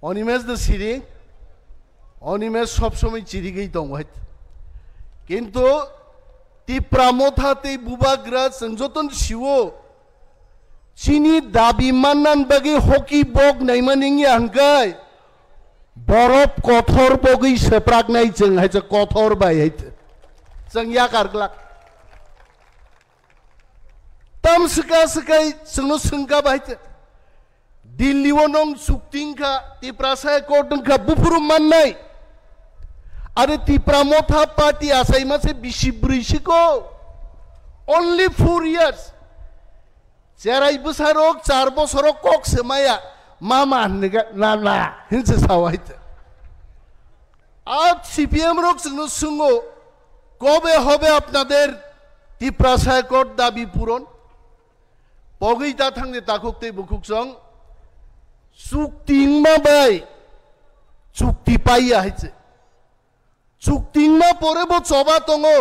অনিমেষ দা সিরিং অনিমেষ সবসময় চিরিগেই দं হয়তো কিন্তু তিপ্রামথাতে বুবাগ্রা संजोतन शिवो चिनी दाबी माननान बागै हकी बग नायमानिंनि हांगाय बरफ कठोर बगै सेप्रागनाय जों हायजो कठोर बाय हायजो जों या कारग्लाक तम सका सकाय जोंनो सोंगा बायजो दिल्ली वनं सुक्तिंखा तिप्रासाय कोटंखा बुफुरु माननाय आरो तिप्रामथा पार्टी आसाय मासे बिसिब्रैसिखौ only 4 years जेराय बोसोराव 4 बोसोराव कक सोमाया मामा ना हिंसे सावायते आज सीपीएम रोक जोंनो सोङो कबे হবে আপনাদের तिप्रासाय कोट दाबि पूरण बगैता थांने ताकुकते बुकुकजों चुक्तिंमा बाय चुक्ति पाइया हायचे चुक्तिंमा परेबो चबा दङो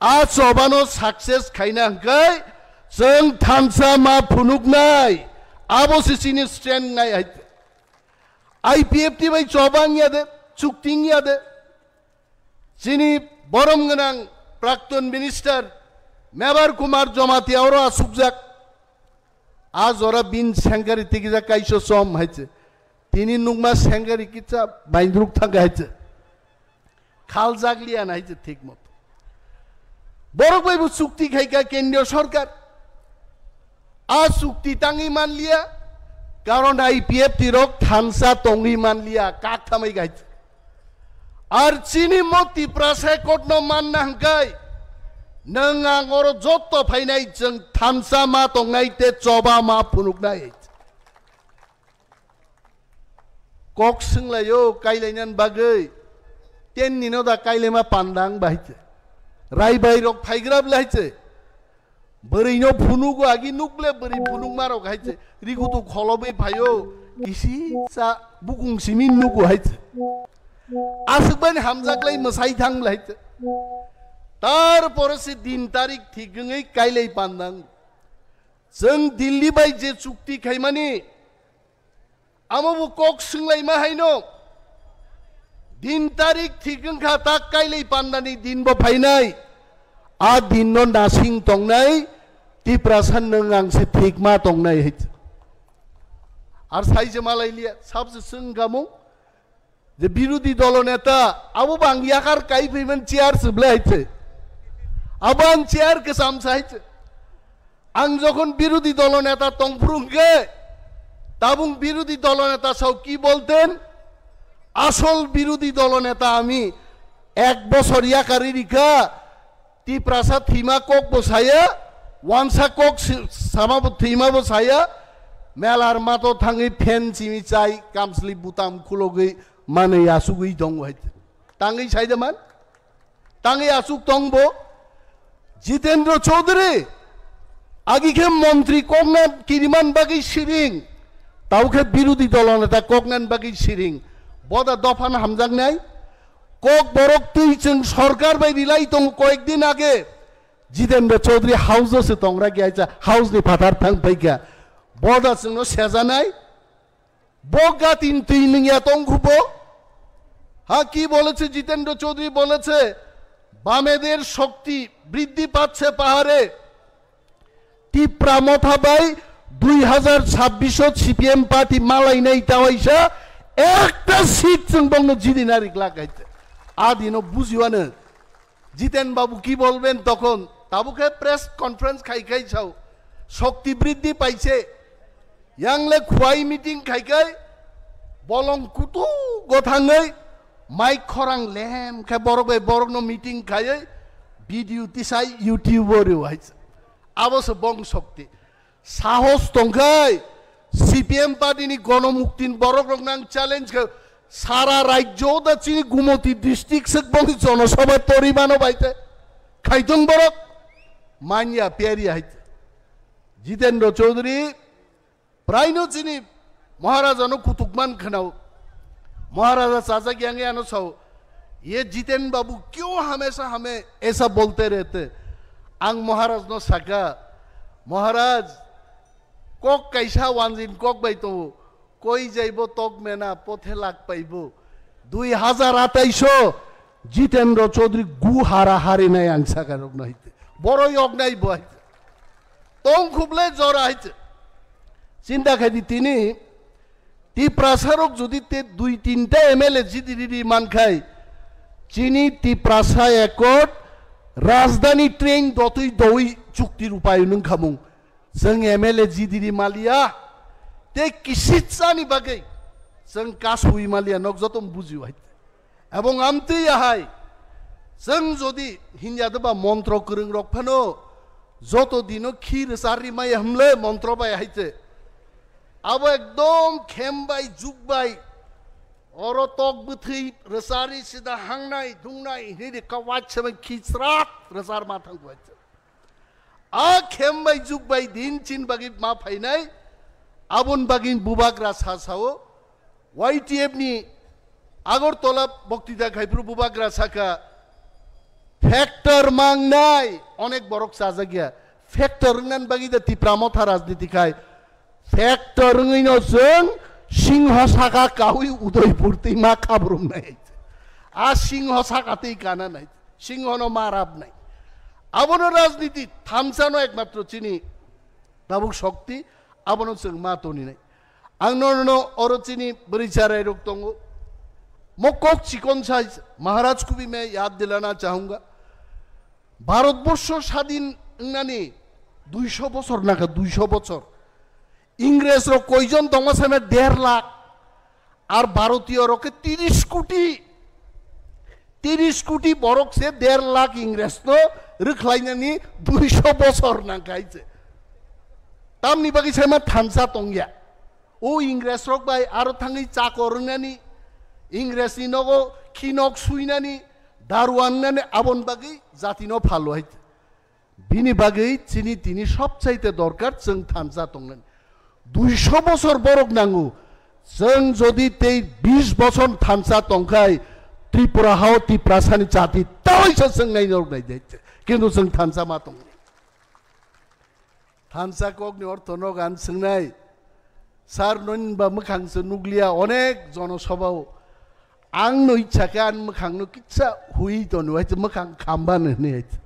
आ चबानो सक्सेस खायना हंखाय जों थामसा मा फुनुगनाय आबोसे सिनि स्ट्रेंथ नाय हायचे आईपीएफटी बाय चबांगियादे चुक्तिंगियादे सिनि बरम गोनां प्राक्तन मिनिस्टार मेबार कुमार जमातियावरो आसुकजाक आज ओरा बिन सेंगारी तिगिजा काइसो सम हायचे तिनि नुगमा सेंगारी किचा बाइंद्रुक थांगा हायचे खाल जागलिया नायचे ठीक मत बरक बायबो चुक्ति खायका केंद्रीय सरकार आ चुक्ति तांगि मानलिया कारण आईपीएफ तिरक थानसा तंगि मानलिया काक थामै गायचे आर चिनि मति प्रासाय कोटनो मानना हंखाय नों आं अर जत्त फायनाय जों थामसा मा दंनायते चबा मा फुनुगनाय कक सोंलायो कायलायनान बागै तेननिनो दा कायलेमा पान्दां बाहायचे रायबाय रक फायग्राब लायचे बोरैनो फुनुगो आगि नुकले बोरै फुनुग मारक हायचे रिगुतु खलबै फायो इसी सा बुकुं सिमिन नुगो हायचे आसुकबान हामजाकलाय मोसाय थां लायचे तारपरे से दिन तारिख थिगङै कायलाय पान्दां जों दिल्ली बाय जे चुक्ति खायमानि आमबो कक सोंलाय मा हायनो दिन तारिख थिगंखा ता कायलाय पान्दानि दिनबो फायनाय आ दिननो नासिं तंनाय तिप्रासान नों आंसे थिग मा तंनाय हायचे आर साइजे मालायलिया साबसे सोंगामो जे बिरोधी दल नेता आबो बांगियाकार काय फैमोन चेयार सोबलाय हायचे आबान चेयार के सामसायचे आं जखन बिरोधी दल नेता तंफ्रुंगे ताबुं बिरोधी दल नेता साव की बोलतेन आसल बिरोधी दल नेता आमी एक बছর याकारि रिखा तिप्रासा थीमा कक बसाया वानसा कक सामाबो थीमा बसाया मेलार मातो थाङै फेन सिमि चाय कामस्लि बुताम खुलगै माने आसुगै दं हायते ताङै सायदमान ताङै आसुक दंबो जितेंद्र चौधरी आगे के मंत्री कगनान किरिमान बागै सिरिं ताउके बिरोधी दल नेता कगनान बागै सिरिं बदा दफान हामजांनाय कक बरक तैजों सरकार बायदि लाई दं कयेकदिन आगे जितेंद्र चौधरी हाउस से तंग्रा गयाचा हाउस नि फाथार थां फैगा बदा जोंनो सेजानाय बगातिन तैनिया तंगुबो हा की বলেছে जितेंद्र चौधरी বলেছে বামেদের শক্তি বৃদ্ধি পাচ্ছে পাহাড়ে তিপ্রামথা বাই 2026 সিপিএম পার্টি মালাইনাই তাওয়াইসা একটা সিট जों বংনো জিদিনারি লাগাইতে আদিনো বুঝিওয়ানো জিতেন বাবু কি বলবেন তখন তাবুকে প্রেস কনফারেন্স খাইখাই চাও শক্তি বৃদ্ধি পাইছে ইয়াংলে খুয়াই মিটিং খাইখাই বলং কুতু গথাङै माइक खरां लेम के बरगै बरगनो मीटिंग खायै भिडियो तिसाय यूट्यूबर हायच आबोस बंग शक्ति साहस दंखाय सीपीएम पार्टी नि गणमुक्तिन बरगनां चैलेंज के सारा राज्य दा चिनि गुमती डिस्ट्रिक्ट से बंग जनसभा तरिबानो बायते खायदों बरक मानिया पेरी हायच जितेंद्र चौधरी प्रायनो चिनि महाराजानो कुतुकमान खनाव महाराजा चाचा ग्यांगे आनो सौ ये जितेन बाबू क्यों हमेशा हमें ऐसा बोलते रहते आंग महाराज नो सका महाराज कक कैसा वानजिन कक बाय तो কই যাইব তক মেনা পথে লাগ পাইব 2028 জিতেন্দ্র চৌধুরী গু হারাহারি নাই আংসাকারক নাইতে বড়ই অগ্নাই বহাইতে তং খুবলে জ্বর আইছে চিন্তা খাইদি তিনি টি প্রাসারক যদি তে 2-3টা এমএলএ জিদিদি মান খাই চিনি টি প্রাসা একট রাজধানী ট্রেন দতই দই চুক্তির উপায় নং খামুং जों एमएलए जिदिरि मालिया ते किसितसानि बागै जों कासुइ मालिया नक जतम बुजिबाय এবং আমতে আহাই जों যদি হিনজাদবা মন্ত্র করং রকফানো যত দিন ক্ষীর সারি মাই হামলে মন্ত্র বাই হাইতে আবো একদম খেমবাই জুগবাই অর তক বুথি রসারি সিদা হাংনাই দুংনাই হিদি কাওয়াচ সবাই খিচরাত রসার মাথাং বাইছে आ खेमबाई जुगबाई दिन चिन बागी मा फाइनाय आबन बागी बुबाग्रा सासाओ वाईटीएफ नि आगरतला बक्तृता खाइफ्रु बुबाग्रा साका फैक्टर मांगनाय अनेक बरक साजा गया फैक्टर नन बागी द तिप्रामथा राजनीति खाय फैक्टर ngैनो जों सिंह साका काउई उदयपुर ति मा खाब्रुम नाय आ सिंह साकाते काना नाय सिंह नो माराब नाय আবনো রাজনীতি থামসানো একমাত্র চিনি দাবুক শক্তি আবনো जों মাতনি নাই আংনো অরচিনি বরিচারাই রক্তঙ্গ মকক চিকন সাইজ महाराज को भी मैं याद दिलाना चाहूंगा ভারতবর্ষ স্বাধীন নানি 200 বছর নাকা 200 বছর ইংরেজর কয়জন দমাসামে 1.5 লাখ আর ভারতীয় রকে 30 কোটি 30 কোটি বরক সে 1.5 লাখ ইংরেজ তো রুখলাইনানি 200 বছর না গাইছে তামনি বাকি সেমা থানসা তংয়া ও ইংরেজ রক বাই আর থাঙ্গি চাকরনানি ইংরেজনি নগো খিনক সুইনানি দারওয়াননানি আবন বাকি জাতিনো ভালো হইছে বিনি বাকি চিনি তিনি সবচাইতে দরকার जों থানসা তংনানি 200 বছর বরক নাঙ্গু जों যদি তেই 20 বছর থানসা তংখাই त्रिपुरा हाव त्रिप्रासानि जाति तावैसो जों नायनाव नायजायते किन्तु जों थानसा मा दं थानसा कगनि अर्थ नगान सोंनाय सार ननबा मोखांसो नुग्लिया अनेक जनसभाव आं नो इच्छाके आं मोखांनो किच्छा हुई तो नुवायते मोखां खामबानो होनैयायते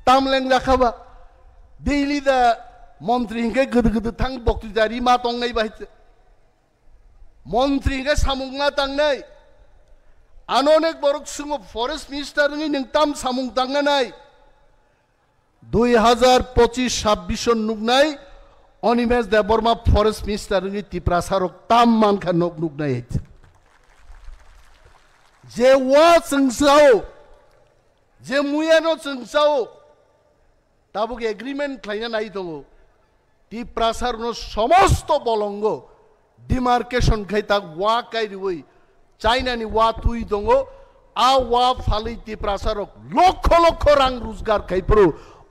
तामलें जाखाबा दैलि दा मन्त्रि हिंखे गोदो गोदो थां बक्तृतारि मा दंनाय बायते मन्त्रि हिंखे सामुंना तांनाय अनेक बरक सिंह फरेस्ट मिनिस्टार नोंताम सामुं दांनाय 2025-26 नुगनाय अनिमेश देबबर्मा फरेस्ट मिनिस्टार तिप्रासारक ताम मानखा नुगनाय जे वा जोंसाओ जे मुयानो जोंसाओ ताबुक एग्रीमेंट खालायना नाय दङ तिप्रासारनो समस्त बलंग डिमार्केशन खायता वा कायरिवै चाइनानि वा तुई दंगो आ वा फालै तिप्रासारक लक्ष लक्ष रां रोजगार खायफ्रु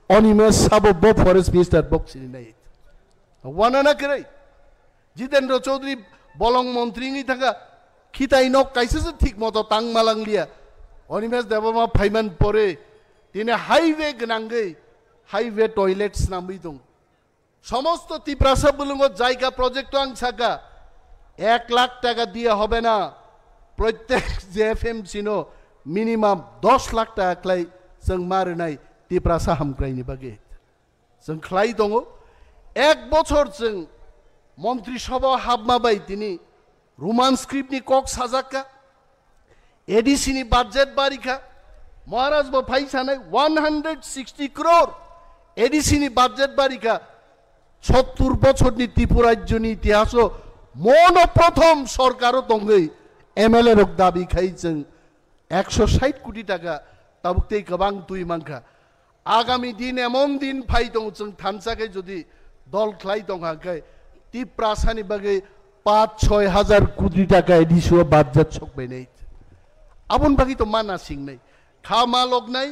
अनिमेश साबो बो फरेस्ट मिनिस्टार बक्सिनि नाय वानाना करे जितेंद्र चौधरी बलंग मंत्री नि थाका खिताइ न काइसे ठीक मतो तां मालांगलिया अनिमेश देबबर्मा फाइमान परे तिने हाईवे गनांगै हाईवे टयलेट्स नामै दं समस्त तिप्रासा बुलुंगो जायगा प्रोजेक्ट आं साका 1 लाख टाका दिया होबे ना प्रत्येक जेएफएमसी नो मिनिमाम 10 लाख टाका क्लाय जों मारनाय तिप्रासा हामग्रायनि बागे जों क्लाय दङ 1 बछर जों मन्त्रि सभा हाबमाबाय दिनि रोमान स्क्रिप्टनि कक साजाका एडिसिनि बाजेट बारिखा महाराज बो फाइसानाय 160 करोड़ एडिसिनि बाजेट बारिखा 70 बछरनि त्रिपुरा राज्यनि इतिहासो मन प्रथम सरकारो दङै एमएलए रक दाबि खाइ जों 160 कोटी टाका ताबुकते गोबां तुइ मांखा आगामी दिन एमन दिन फाइ दं जों थानसाकै जुदि दल ख्लाय दं हाखाय तिप्रासानि बागै 5-6 हाजार कोटी टाका एडिसो बाजेट सकबायनाय आबन बागै तो माना सिंनाय खामा लगनाय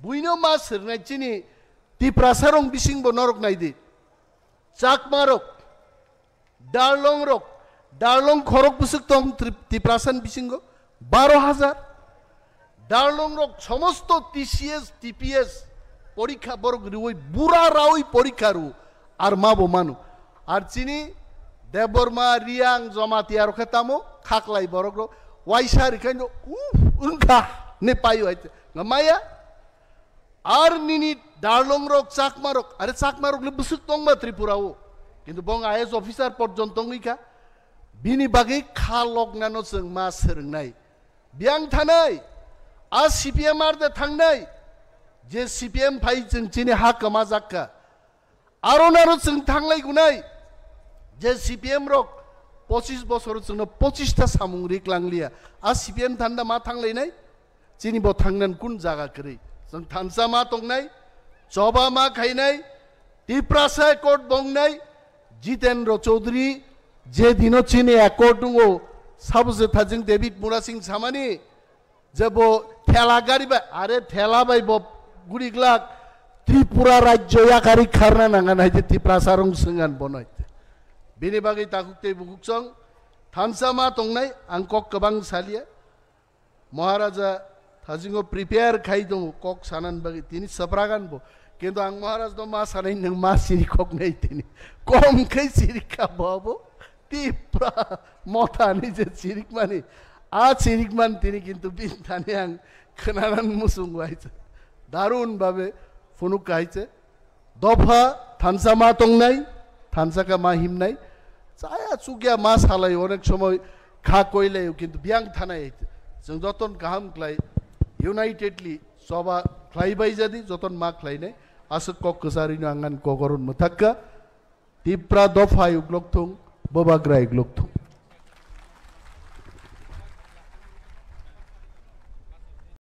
बुइनो मा सिरनाय चिनि तिप्रासारं बिसिंबो नरक नायदि चाकमारक डारलं रक डारलं खरक बुसुक दं तिप्रासान बिसिंगो 12,000 डारलं रक समस्त टीसीएस टीपीएस परीक्षा बरक रिवै बुरा रावै परीक्षा रु আর মাবো মানু আর চিনি देबरमा रियां जमाती आरो खतामो खाकलाई बरगरो वाइसारि खाइनो उनखा ने पायो आइते ngmaya ar nini darlong rok chakmarok are chakmarok le busuk tongba tripura o kintu bong IAS officer porjontong ika bini bagi khalok nano jeng ma serengnai biang thanai a CPM ar de thangnai je CPM phai jeng chini ha kama jakka aro naro jeng thanglai gunai je CPM rok 25 বছর জন্য 25টা সামগ্রিক লাংলিয়া आ CPM थान्दा मा थांलायनाय चिनि बो थांनान कुन जागा करै जों थानसा मा तंनाय जबा मा खायनाय तिप्रासा कोट बंगनाय जितेन्द्र चौधरी जे दिनो चिनि एकट दंगो साबजे थाजिं डेभिड मुरा सिंह सामानि जेबो ठेला गाड़ी बा आरे ठेला बाय बो गुरिगलाक त्रिपुरा राज्य याकारि खारना नांगा नाय तिप्रासा रं संगान बनाय बिनि बागै ताकुते बुकुक्सं थानसामा तंनाय आं कक गोबां सालिया महाराजा थाजिंगो प्रिपेयार खाइ दं कक सानान बागै तिनि सप्रागान बो किन्तु आं महाराज दं मा सानाय नों मा सिरि कक नै तिनि कम खै सिरिका बबो तिप्रा मथानि जे सिरिक मानि आ सिरिक मान तिनि किन्तु बिनथानि आं खोनानान मुसुं गाइছে दारुन भाबे फुनुक गाइছে दफा थानसामा तंनाय थानसाका मा हिमनाय saya sugia masalah onek সময় খা কইলে কিন্তু বিয়াং থানায় जों যতন গাহাম ক্লাই ইউনাইটেডলি সবা ক্লাইবাই যদি যতন মা ক্লাই নাই আসক কক কসারিনো আঙ্গান কগরন মথাক্কা তিপ্রা দফা ইউগ্লকথং ববাগ্রা ইউগ্লকথং